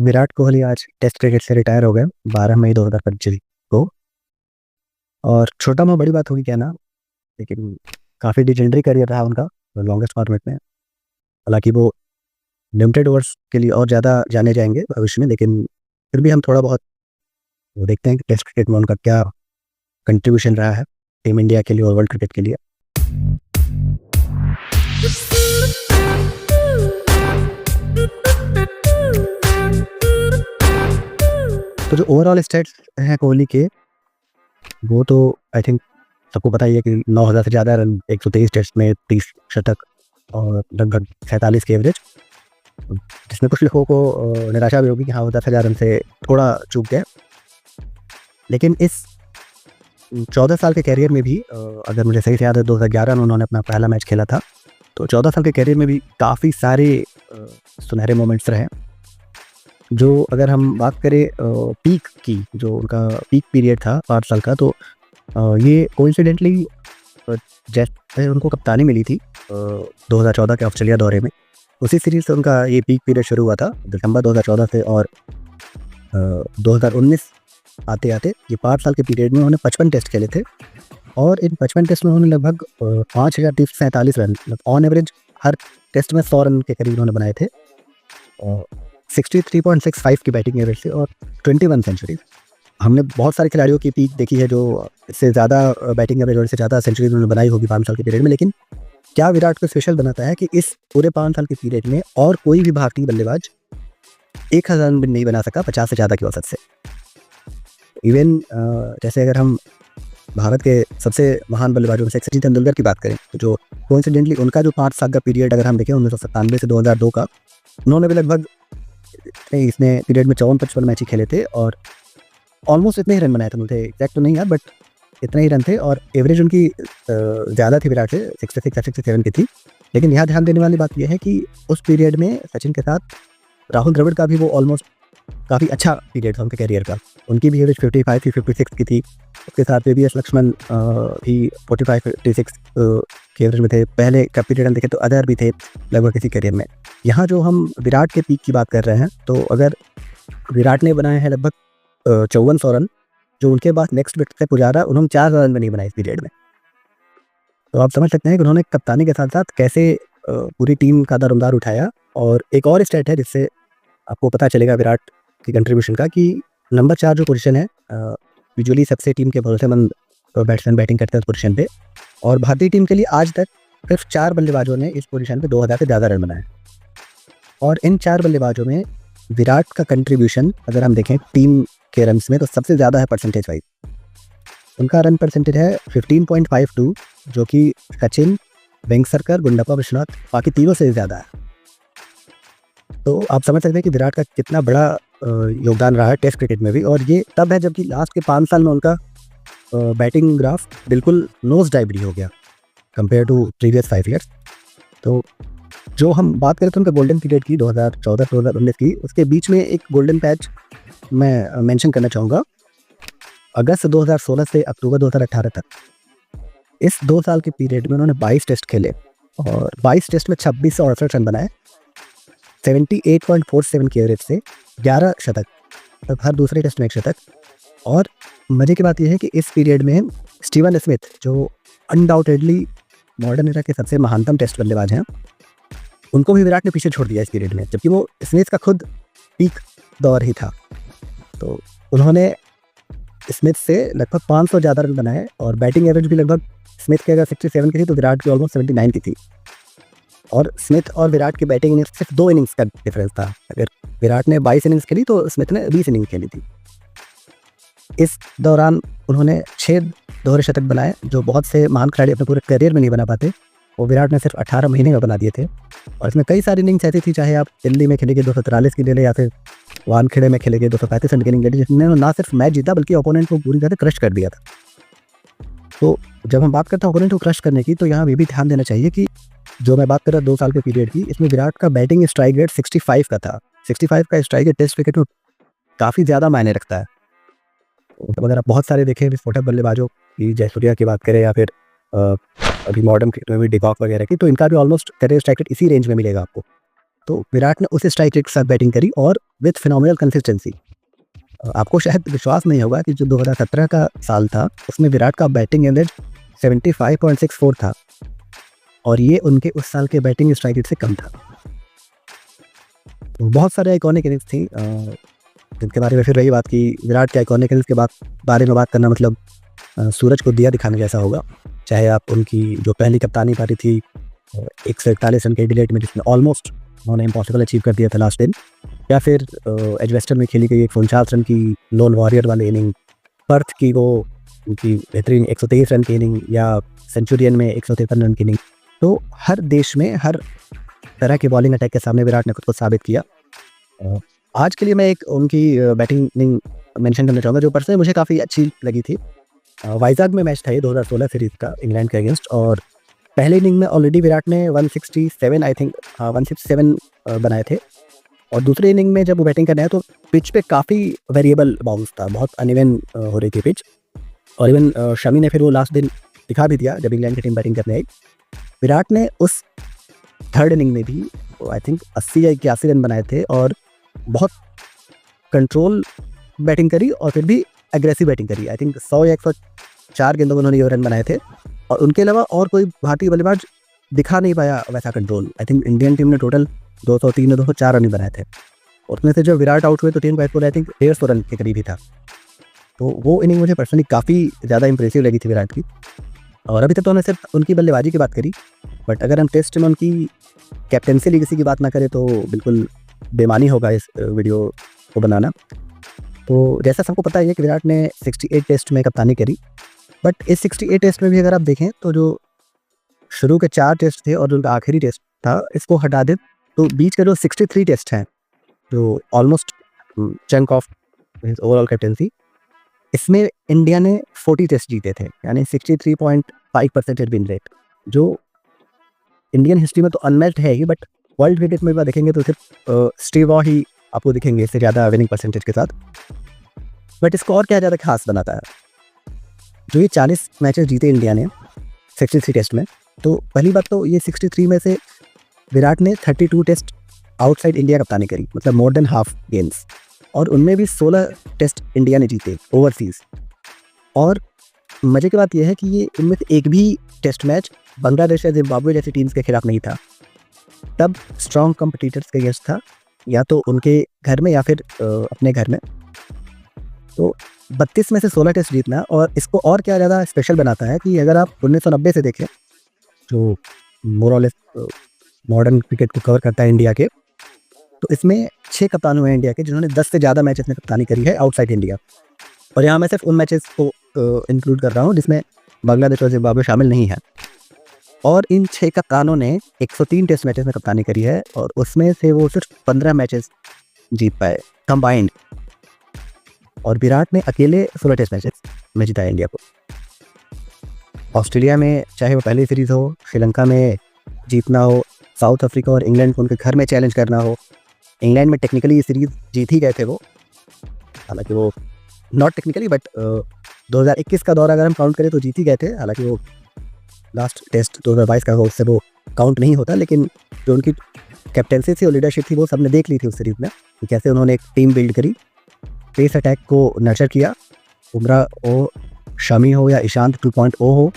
विराट कोहली आज test cricket से retire हो गए 12 मई 2025 को। और छोटा में बड़ी बात होगी क्या ना, लेकिन काफ़ी डिजेंडरी करियर रहा उनका लॉन्गेस्ट फॉर्मेट में। हालांकि वो लिमिटेड ओवर्स के लिए और ज़्यादा जाने जाएंगे भविष्य में, लेकिन फिर भी हम थोड़ा बहुत वो देखते हैं कि टेस्ट क्रिकेट में उनका क्या कंट्रीब्यूशन रहा है टीम इंडिया के लिए और वर्ल्ड क्रिकेट के लिए। तो जो ओवरऑल स्टेट्स हैं कोहली के, वो तो आई थिंक सबको पता ही है कि 9,000 से ज़्यादा रन 123 टेस्ट में, 30 शतक और लगभग 47 की एवरेज, जिसमें कुछ लोगों को निराशा भी होगी कि हाँ वो 10,000 रन से थोड़ा चूक गए। लेकिन इस 14 साल के कैरियर में भी अगर मुझे सही से याद है 2011 में उन्होंने अपना पहला मैच खेला था, तो 14 साल के कैरियर में भी काफ़ी सारे सुनहरे मोमेंट्स रहे। जो अगर हम बात करें पीक की, जो उनका पीक पीरियड था 5 साल का, तो ये कोइंसिडेंटली जैसे उनको कप्तानी मिली थी 2014 के ऑस्ट्रेलिया दौरे में, उसी सीरीज से उनका ये पीक पीरियड शुरू हुआ था दिसंबर 2014 से। और 2019 आते आते ये 5 साल के पीरियड में उन्होंने 55 टेस्ट खेले थे, और इन 55 टेस्ट में उन्होंने लगभग 5,347 रन, ऑन एवरेज हर टेस्ट में 100 रन के करीब उन्होंने बनाए थे, 63.65 की बैटिंग एवरेज से और 21 सेंचुरी। हमने बहुत सारे खिलाड़ियों की पीक देखी है जो इससे ज़्यादा बैटिंग एवरेज और इससे ज़्यादा सेंचुरी उन्होंने बनाई होगी 5 साल के पीरियड में, लेकिन क्या विराट को स्पेशल बनाता है कि इस पूरे 5 साल के पीरियड में और कोई भी भारतीय बल्लेबाज 1,000 रन भी नहीं बना सका 50 से ज़्यादा की औसत से। इवन जैसे अगर हम भारत के सबसे महान बल्लेबाजों में से सचिन तेंदुलकर की बात करें, तो जो कोइंसिडेंटली उनका जो 5 साल का पीरियड अगर हम देखें 1997 से 2002 का, उन्होंने भी लगभग इसने पीरियड में 54-55 मैच ही खेले थे और ऑलमोस्ट इतने ही रन बनाए थे। मुझे एग्जैक्ट तो नहीं याद, बट इतने ही रन थे और एवरेज उनकी ज़्यादा थी विराट से, 66 या 67 की थी। लेकिन यहाँ ध्यान देने वाली बात यह है कि उस पीरियड में सचिन के साथ राहुल द्रविड़ का भी वो ऑलमोस्ट काफ़ी अच्छा पीरियड था उनके कैरियर का। उनकी भी एवरेज 55 की 56 की थी। उसके साथ वी.वी.एस. लक्ष्मण भी 45-56 के एवरेज में थे। पहले का पीरियड हम देखें तो अदर भी थे लगभग इसी कैरियर में। यहाँ जो हम विराट के पीक की बात कर रहे हैं, तो अगर विराट ने बनाए हैं लगभग 5400 रन, जो उनके बाद नेक्स्ट विकेट से पुजारा, उन्होंने 4 रन में नहीं बनाए इस पीरियड में। तो आप समझ सकते हैं कि उन्होंने कप्तानी के साथ साथ कैसे पूरी टीम का दारोमदार उठाया। और एक और स्टेट है जिससे आपको पता चलेगा विराट की कंट्रीब्यूशन का, कि नंबर 4 जो पोजीशन है यूजुअली सबसे टीम के भरोसेमंद बैट्समैन बैटिंग करते हैं उस पोजीशन पे, और भारतीय टीम के लिए आज तक सिर्फ 4 बल्लेबाजों ने इस पोजीशन पे 2000 से ज़्यादा रन बनाए। और इन 4 बल्लेबाजों में विराट का कंट्रीब्यूशन अगर हम देखें टीम के रन्स में, तो सबसे ज़्यादा है परसेंटेज वाइज। उनका रन परसेंटेज है 15.52, जो कि सचिन, वेंगसरकर, गुंडप्पा विश्वनाथ बाकी तीनों से ज़्यादा है। तो आप समझ सकते हैं कि विराट का कितना बड़ा योगदान रहा है टेस्ट क्रिकेट में भी। और ये तब है जबकि लास्ट के 5 साल में उनका बैटिंग ग्राफ बिल्कुल नोज डाइव हो गया कंपेयर टू प्रीवियस 5 ईयर्स। तो जो हम बात करें तो उनका गोल्डन पीरियड की 2014 से 2019 की, उसके बीच में एक गोल्डन पैच मैं मेंशन करना चाहूँगा। अगस्त 2016 से अक्टूबर 2018 तक, इस 2 साल के पीरियड में उन्होंने 22 टेस्ट खेले और 22 टेस्ट में 2668 रन बनाए, 78.47 की एवरेज से 11 शतक, तब हर दूसरे टेस्ट में 1 शतक। और मज़े की बात यह है कि इस पीरियड में स्टीवन स्मिथ, जो अनडाउटेडली मॉडर्न एरा के सबसे महानतम टेस्ट बल्लेबाज हैं, उनको भी विराट ने पीछे छोड़ दिया इस पीरियड में, जबकि वो स्मिथ का खुद पीक दौर ही था। तो उन्होंने स्मिथ से लगभग 500 ज़्यादा रन बनाए और बैटिंग एवरेज भी लगभग स्मिथ के अगर 67 की थी तो विराट की ऑलमोस्ट 79 की थी। और स्मिथ और विराट की बैटिंग इनिंग्स सिर्फ 2 इनिंग्स का डिफरेंस था। अगर विराट ने 22 इनिंग्स खेली तो स्मिथ ने 20 इनिंग्स खेली थी। इस दौरान उन्होंने 6 दोहरे शतक बनाए, जो बहुत से महान खिलाड़ी अपने पूरे करियर में नहीं बना पाते, वो विराट ने सिर्फ 18 महीने में बना दिए थे। और इसमें कई सारी इनिंग्स ऐसी थी, चाहे आप दिल्ली में खेले गए 243 की ले लें या फिर वानखेड़े में खेले गए 235 रन की इनिंग ले ली, जिसने ना सिर्फ मैच जीता बल्कि ओपोनेंट को पूरी तरह क्रश कर दिया था। तो जब हम बात करते हैं ओपोनेंट को क्रश करने की, तो यहाँ ये भी ध्यान देना चाहिए कि जो मैं बात कर रहा 2 साल के पीरियड की, इसमें विराट का बैटिंग स्ट्राइक रेट 65 का था। 65 का स्ट्राइक रेट टेस्ट क्रिकेट में काफ़ी ज़्यादा मायने रखता है। तो अगर आप बहुत सारे देखें विस्फोटक बल्लेबाजों की, जयसूर्या की बात करें या फिर अभी मॉडर्न क्रिकेट में भी डिकॉक वगैरह की, तो इनका भी ऑलमोस्ट करियर स्ट्राइक रेट इसी रेंज में मिलेगा आपको। तो विराट ने उस स्ट्राइक रेट के साथ बैटिंग करी और विथ फिनोमिनल कंसिस्टेंसी। आपको शायद विश्वास नहीं होगा कि जो 2017 का साल था उसमें विराट का बैटिंग एवरेज 75.64 था और ये उनके उस साल के बैटिंग स्ट्राइक रेट से कम था। तो बहुत सारे आइकॉनिक इनिंग्स थी जिनके बारे में फिर रही बात कि विराट के आइकॉनिक इनिंग्स के बारे में बात करना मतलब सूरज को दिया दिखाने जैसा होगा। चाहे आप उनकी जो पहली कप्तानी पारी थी 141 रन के डिलेट में जिसमें ऑलमोस्ट उन्होंने इम्पॉसिबल अचीव कर दिया था लास्ट दिन, या फिर एजवेस्टन में खेली गई 149 रन की लोन वॉरियर वाली इनिंग, पर्थ की वो उनकी बेहतरीन 123 रन की इनिंग, या सेंचुरियन में 153 रन की इनिंग। तो हर देश में हर तरह के बॉलिंग अटैक के सामने विराट ने खुद को साबित किया। आज के लिए मैं एक उनकी बैटिंग इनिंग मेंशन करना चाहूँगा जो पर्सनली मुझे काफ़ी अच्छी लगी थी। वाइजाग में मैच था ये 2016 सीरीज़ का इंग्लैंड के अगेंस्ट, और पहले इनिंग में ऑलरेडी विराट ने 167 आई थिंक 167 बनाए थे, और दूसरे इनिंग में जब वो बैटिंग करने आए तो पिच पे काफ़ी वेरिएबल बाउंस था, बहुत अनइवन हो रही थी पिच, और इवन शमी ने फिर वो लास्ट दिन दिखा भी दिया जब इंग्लैंड की टीम बैटिंग करने आई। विराट ने उस थर्ड इनिंग में भी आई थिंक 80 या 81 रन बनाए थे और बहुत कंट्रोल बैटिंग करी और फिर भी एग्रेसिव बैटिंग करी। आई थिंक 100 या 104 गेंदों में उन्होंने ये रन बनाए थे, और उनके अलावा और कोई भारतीय बल्लेबाज दिखा नहीं पाया वैसा control. I think Indian team ने टोटल 203 या 204 रन बनाए थे, और उसमें से जब विराट आउट हुए तो टीम का स्कोर आई थिंक 150 रन के करीब ही था। तो वो इनिंग मुझे पर्सनली काफ़ी ज़्यादा इंप्रेसिव लगी थी विराट की। और अभी तक तो हमने सिर्फ उनकी बल्लेबाजी की बात करी, बट अगर हम टेस्ट में उनकी कैप्टेंसी लीगेसी की बात ना करें तो बिल्कुल बेमानी होगा इस वीडियो को बनाना। तो जैसा सबको पता है कि विराट ने 68 टेस्ट में कप्तानी करी, बट इस 68 टेस्ट में भी अगर आप देखें तो जो शुरू के 4 टेस्ट थे और जो उनका आखिरी टेस्ट था इसको हटा दे तो बीच के जो 63 टेस्ट हैं जो almost chunk of overall captaincy, इसमें इंडिया ने 40 टेस्ट जीते थे, यानी 63.5% विन रेट, जो इंडियन हिस्ट्री में तो अनमैच्ड है ही, बट वर्ल्ड क्रिकेट में देखेंगे तो सिर्फ स्टीव वॉ ही आपको दिखेंगे इससे ज़्यादा विनिंग परसेंटेज के साथ। बट इसको और क्या ज़्यादा खास बनाता है, जो ये 40 मैचेस जीते इंडिया ने 63 टेस्ट में, तो पहली बात तो ये 63 में से विराट ने 32 टेस्ट आउटसाइड इंडिया कप्तानी करी, मतलब मोर देन हाफ गेम्स, और उनमें भी 16 टेस्ट इंडिया ने जीते ओवरसीज़। और मज़े की बात यह है कि ये इनमें से एक भी टेस्ट मैच बांग्लादेश या जिम्बाब्वे जैसी टीम्स के खिलाफ नहीं था, तब स्ट्रॉन्ग कॉम्पिटिटर्स के अगेंस्ट था, या तो उनके घर में या फिर अपने घर में। तो 32 में से 16 टेस्ट जीतना, और इसको और क्या ज़्यादा स्पेशल बनाता है कि अगर आप 1990 से देखें जो मोर और लेस मॉडर्न क्रिकेट को कवर करता है इंडिया के, तो इसमें 6 कप्तान हुए हैं इंडिया के जिन्होंने 10 से ज़्यादा मैचेस में कप्तानी करी है आउटसाइड इंडिया। और यहाँ मैं सिर्फ उन मैचेस को इंक्लूड कर रहा हूँ जिसमें बांग्लादेश और जिम्बाब्वे शामिल नहीं है। और इन 6 कप्तानों ने 103 टेस्ट मैचेस में कप्तानी करी है, और उसमें से वो सिर्फ 15 मैचेस जीत पाए कंबाइंड, और विराट ने अकेले 16 टेस्ट मैचेस में जिताया इंडिया को। ऑस्ट्रेलिया में चाहे वो पहली सीरीज़ हो, श्रीलंका में जीतना हो, साउथ अफ्रीका और इंग्लैंड को उनके घर में चैलेंज करना हो। इंग्लैंड में टेक्निकली ये सीरीज़ जीत ही गए थे वो, हालांकि वो नॉट टेक्निकली बट 2021 का दौर अगर हम काउंट करें तो जीत ही गए थे, हालांकि वो लास्ट टेस्ट 2022 का उससे वो काउंट नहीं होता, लेकिन जो उनकी कैप्टेंसी थी और लीडरशिप थी वो सबने देख ली थी उस सीरीज़ में कि कैसे उन्होंने एक टीम बिल्ड करी, पेस अटैक को नर्चर किया। बुमराह हो, शमी हो या ईशांत 2.0 हो,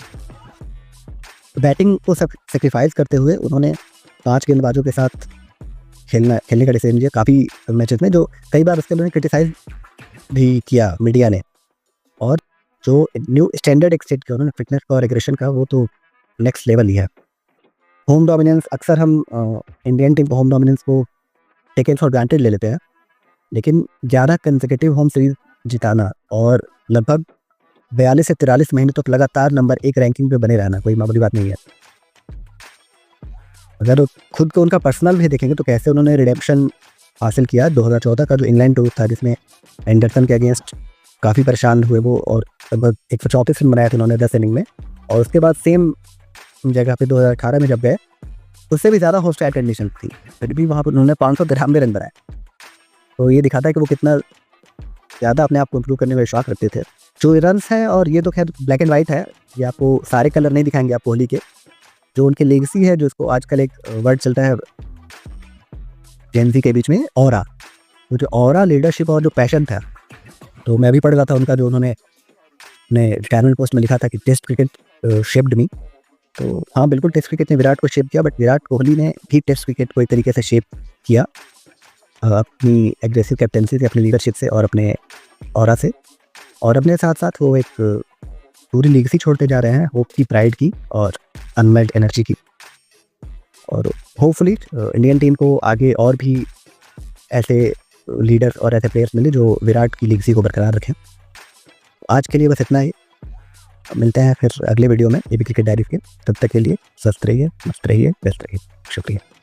बैटिंग को सब सेक्रीफाइस करते हुए उन्होंने 5 गेंदबाजों के साथ खेलने का डिसीजन लिया काफ़ी मैचेस में, जो कई बार उसके उन्होंने क्रिटिसाइज भी किया मीडिया ने। और जो न्यू स्टैंडर्ड एक्सेट किया उन्होंने फिटनेस का और एग्रेशन का, वो तो नेक्स्ट लेवल ही है। होम डोमिनेंस, अक्सर हम इंडियन टीम को होम डोमिनेंस को टेकन फॉर ग्रांटेड ले लेते हैं, लेकिन 11 कंसेक्यूटिव होम सीरीज जिताना और लगभग 42 से 43 महीने तक लगातार नंबर 1 रैंकिंग पे बने रहना कोई मामूली बात नहीं है। अगर खुद को उनका पर्सनल भी देखेंगे तो कैसे उन्होंने रिडेम्पशन हासिल किया 2014 का जो इंग्लैंड टूर था, जिसमें एंडरसन के अगेंस्ट काफ़ी परेशान हुए वो, और लगभग 134 रन बनाए थे उन्होंने 10 इनिंग में। और उसके बाद सेम जगह पे 2018 में जब गए उससे भी ज़्यादा होस्टाइल कंडीशन थी, फिर भी वहाँ पर उन्होंने 593 रन बनाए। तो ये दिखाता है कि वो कितना ज़्यादा अपने आप को इम्प्रूव करने में विश्वास रखते थे। जो रन्स हैं, और ये तो खैर ब्लैक एंड वाइट है, ये आपको सारे कलर नहीं दिखाएंगे आप कोहली के, जो उनकी लेगेसी है, जो इसको आजकल एक वर्ड चलता है जेन ज़ी के बीच में ऑरा, तो जो ऑरा लीडरशिप और जो पैशन था, तो मैं भी पढ़ रहा था उनका जो उन्होंने अपने रिटायरमेंट पोस्ट में लिखा था कि टेस्ट क्रिकेट शेप्ड मी। तो हाँ, बिल्कुल टेस्ट क्रिकेट ने विराट को शेप किया, बट विराट कोहली ने भी टेस्ट क्रिकेट को एक तरीके से शेप किया अपनी एग्रेसिव कैप्टेंसी से, अपनी लीडरशिप से और अपने ऑरा से, और अपने साथ-साथ वो एक पूरी लीगेसी छोड़ते जा रहे हैं, होप की, प्राइड की और अनमेल्ड एनर्जी की। और होपफुली इंडियन टीम को आगे और भी ऐसे लीडर्स और ऐसे प्लेयर्स मिले जो विराट की लीगेसी को बरकरार रखें। आज के लिए बस इतना ही। मिलते हैं फिर अगले वीडियो में एबी क्रिकेट डायरीज़ के। तब तक के लिए स्वस्थ रहिए, मस्त रहिए, व्यस्त रहिए। शुक्रिया।